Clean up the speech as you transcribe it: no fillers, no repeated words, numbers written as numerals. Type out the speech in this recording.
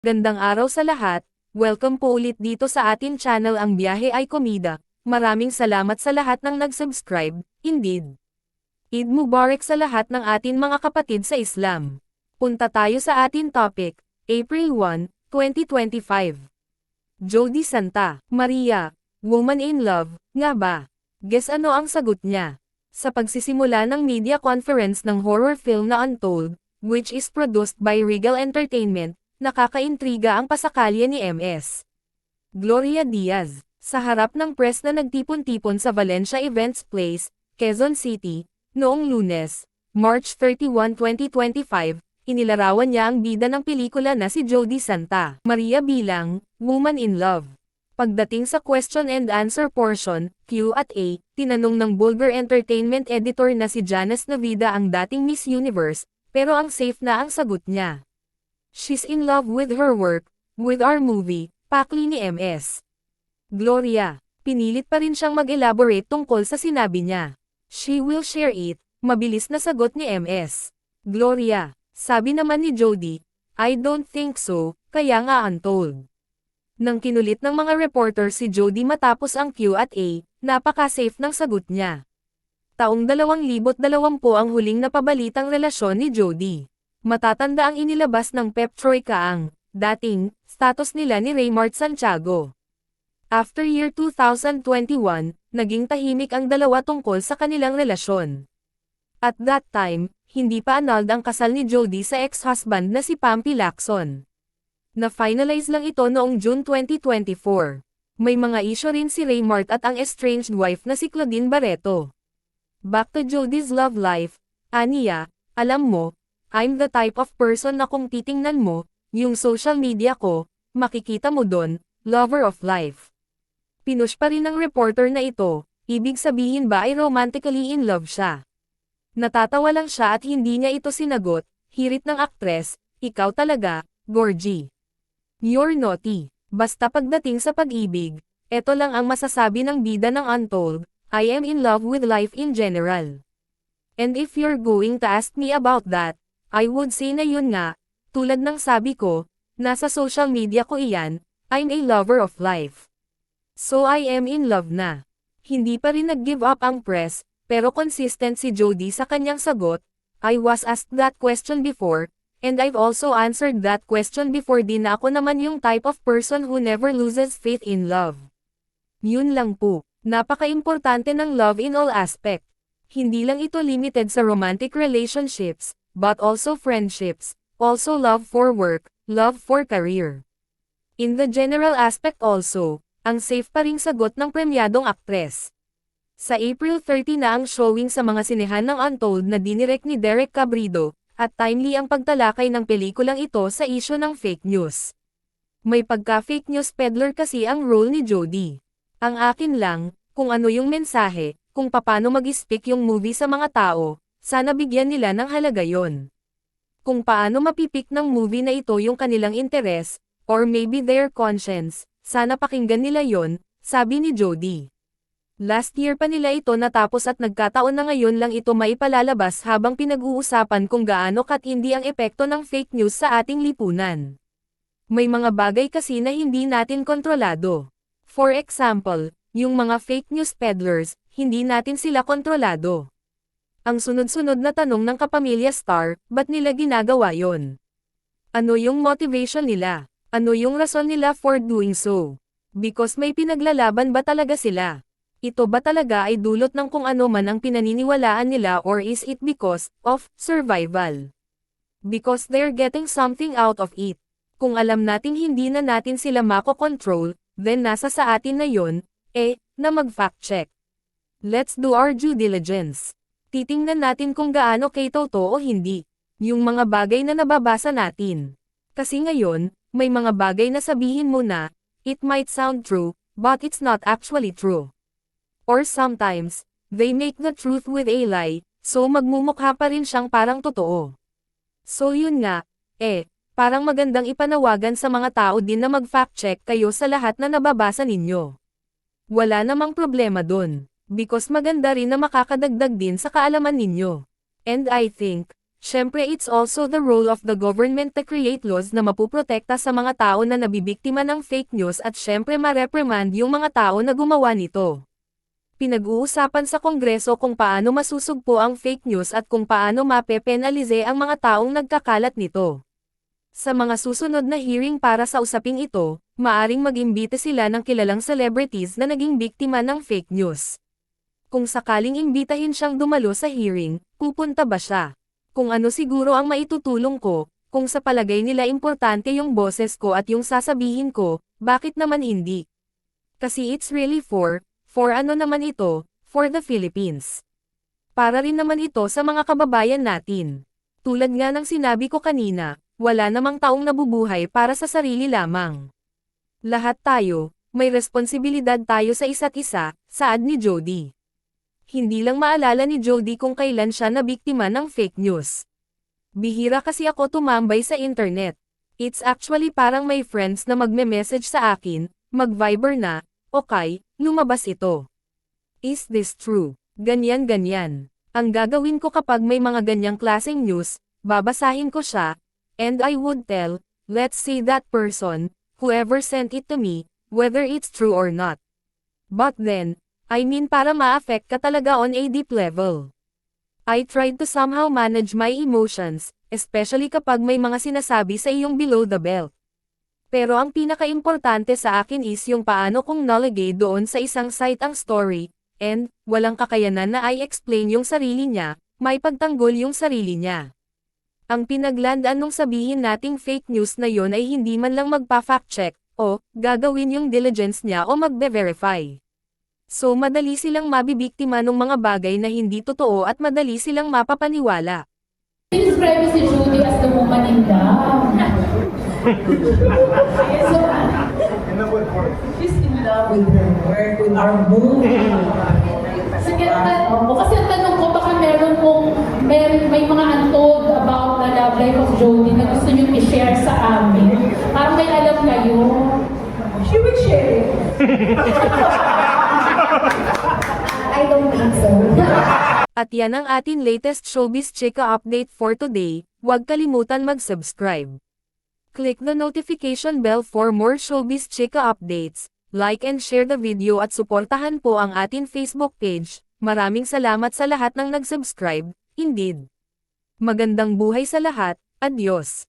Gandang araw sa lahat, welcome po ulit dito sa atin channel Ang Biyahe ay Komida. Maraming salamat sa lahat ng nag-subscribe, indeed. Eid Mubarak sa lahat ng atin mga kapatid sa Islam. Punta tayo sa atin topic, April 1, 2025. Jody Santa Maria, Woman in Love, nga ba? Guess ano ang sagot niya? Sa pagsisimula ng media conference ng horror film na Untold, which is produced by Regal Entertainment, nakakaintriga ang pasakalya ni MS Gloria Diaz. Sa harap ng press na nagtipon-tipon sa Valencia Events Place, Quezon City, noong Lunes, March 31, 2025, inilarawan niya ang bida ng pelikula na si Jody Santa Maria bilang Woman in Love. Pagdating sa question and answer portion, Q&A, tinanong ng Bulgar Entertainment editor na si Janice Navida ang dating Miss Universe, pero ang safe na ang sagot niya. She's in love with her work, with our movie, pakli ni MS Gloria. Pinilit pa rin siyang mag-elaborate tungkol sa sinabi niya. She will share it, mabilis na sagot ni MS Gloria. Sabi naman ni Jody, I don't think so, kaya nga Untold. Nang kinulit ng mga reporter si Jody matapos ang Q&A, napaka-safe ng sagot niya. Taong 2020 ang huling napabalitang relasyon ni Jody. Matatanda ang inilabas ng Pep Troika ang dating status nila ni Raymart Santiago. After year 2021, naging tahimik ang dalawa tungkol sa kanilang relasyon. At that time, hindi pa annulled ang kasal ni Jody sa ex-husband na si Pampi Lacson. Na-finalize lang ito noong June 2024. May mga issue rin si Raymart at ang estranged wife na si Claudine Barreto. Back to Jody's love life, aniya, alam mo, I'm the type of person na kung titingnan mo, yung social media ko, makikita mo don, lover of life. Pinush pa rin ng reporter na ito, ibig sabihin ba ay romantically in love siya? Natatawa lang siya at hindi niya ito sinagot, hirit ng aktres, ikaw talaga, Gorgie. You're naughty. Basta pagdating sa pag-ibig, eto lang ang masasabi ng bida ng Untold, I am in love with life in general. And if you're going to ask me about that, I would say na yun nga, tulad ng sabi ko, nasa social media ko iyan, I'm a lover of life. So I am in love na. Hindi pa rin nag-give up ang press, pero consistent si Jody sa kanyang sagot, I was asked that question before, and I've also answered that question before din na ako naman yung type of person who never loses faith in love. Yun lang po, napaka-importante ng love in all aspect. Hindi lang ito limited sa romantic relationships, but also friendships, also love for work, love for career. In the general aspect also, ang safe pa ring sagot ng premyadong aktres. Sa April 30 na ang showing sa mga sinehan ng Untold na dinirek ni Derek Cabrido, at timely ang pagtalakay ng pelikulang ito sa isyu ng fake news. May pagka-fake news peddler kasi ang role ni Jody. Ang akin lang, kung ano yung mensahe, kung paano mag-speak yung movie sa mga tao, sana bigyan nila ng halaga yon. Kung paano mapipik ng movie na ito yung kanilang interes, or maybe their conscience, sana pakinggan nila yon, sabi ni Jody. Last year pa nila ito natapos at nagkataon na ngayon lang ito maipalalabas habang pinag-uusapan kung gaano katindi ang epekto ng fake news sa ating lipunan. May mga bagay kasi na hindi natin kontrolado. For example, yung mga fake news peddlers, hindi natin sila kontrolado. Ang sunod-sunod na tanong ng kapamilya star, ba't nila ginagawa yon? Ano yung motivation nila? Ano yung rason nila for doing so? Because may pinaglalaban ba talaga sila? Ito ba talaga ay dulot ng kung ano man ang pinaniniwalaan nila or is it because of survival? Because they're getting something out of it. Kung alam nating hindi na natin sila makokontrol, then nasa sa atin na yon, na mag-fact check. Let's do our due diligence. Titingnan natin kung gaano kay totoo o hindi, yung mga bagay na nababasa natin. Kasi ngayon, may mga bagay na sabihin mo na, it might sound true, but it's not actually true. Or sometimes, they make the truth with a lie, so magmumukha pa rin siyang parang totoo. So yun nga, parang magandang ipanawagan sa mga tao din na mag-fact check kayo sa lahat na nababasa ninyo. Wala namang problema dun. Because maganda rin na makakadagdag din sa kaalaman ninyo. And I think, Syempre it's also the role of the government to create laws na mapuprotekta sa mga tao na nabibiktima ng fake news at syempre ma-reprimand yung mga tao na gumawa nito. Pinag-uusapan sa Kongreso kung paano masusugpo ang fake news at kung paano mapepenalize ang mga taong nagkakalat nito. Sa mga susunod na hearing para sa usaping ito, maaring mag-imbita sila ng kilalang celebrities na naging biktima ng fake news. Kung sakaling imbitahin siyang dumalo sa hearing, pupunta ba siya? Kung ano siguro ang maitutulong ko, kung sa palagay nila importante yung boses ko at yung sasabihin ko, bakit naman hindi? Kasi it's really for ano naman ito, for the Philippines. Para rin naman ito sa mga kababayan natin. Tulad nga ng sinabi ko kanina, wala namang taong nabubuhay para sa sarili lamang. Lahat tayo, may responsibilidad tayo sa isa't isa, saad ni Jody. Hindi lang maalala ni Jody kung kailan siya nabiktima ng fake news. Bihira kasi ako tumambay sa internet. It's actually parang may friends na magme-message sa akin, mag-Viber na, okay, lumabas ito. Is this true? Ganyan. Ang gagawin ko kapag may mga ganyang klaseng news, babasahin ko siya, and I would tell, let's say that person, whoever sent it to me, whether it's true or not. But then, para ma-affect ka talaga on a deep level. I tried to somehow manage my emotions, especially kapag may mga sinasabi sa iyong below the belt. Pero ang pinaka-importante sa akin is yung paano kong nalagay doon sa isang site ang story, and, walang kakayanan na I-explain yung sarili niya, may pagtanggol yung sarili niya. Ang pinaglandaan nung sabihin nating fake news na yon ay hindi man lang magpa-fact check, o, gagawin yung diligence niya o magbe-verify. So madali silang mabibiktima ng mga bagay na hindi totoo at madali silang mapapaniwala. Describe si Judy as the woman in love. So, she's in love with her work, with our movie. Sige, kasi ang tanong ko, baka may mga untold about the love life of Jody na gusto niyo i-share sa amin. Parang may alam kayo. She will share it. I don't think so. At yan ang ating latest Showbiz Chika update for today. Huwag kalimutan mag-subscribe. Click the notification bell for more Showbiz Chika updates. Like and share the video at suportahan po ang ating Facebook page. Maraming salamat sa lahat ng nag-subscribe. Indeed. Magandang buhay sa lahat. Adios.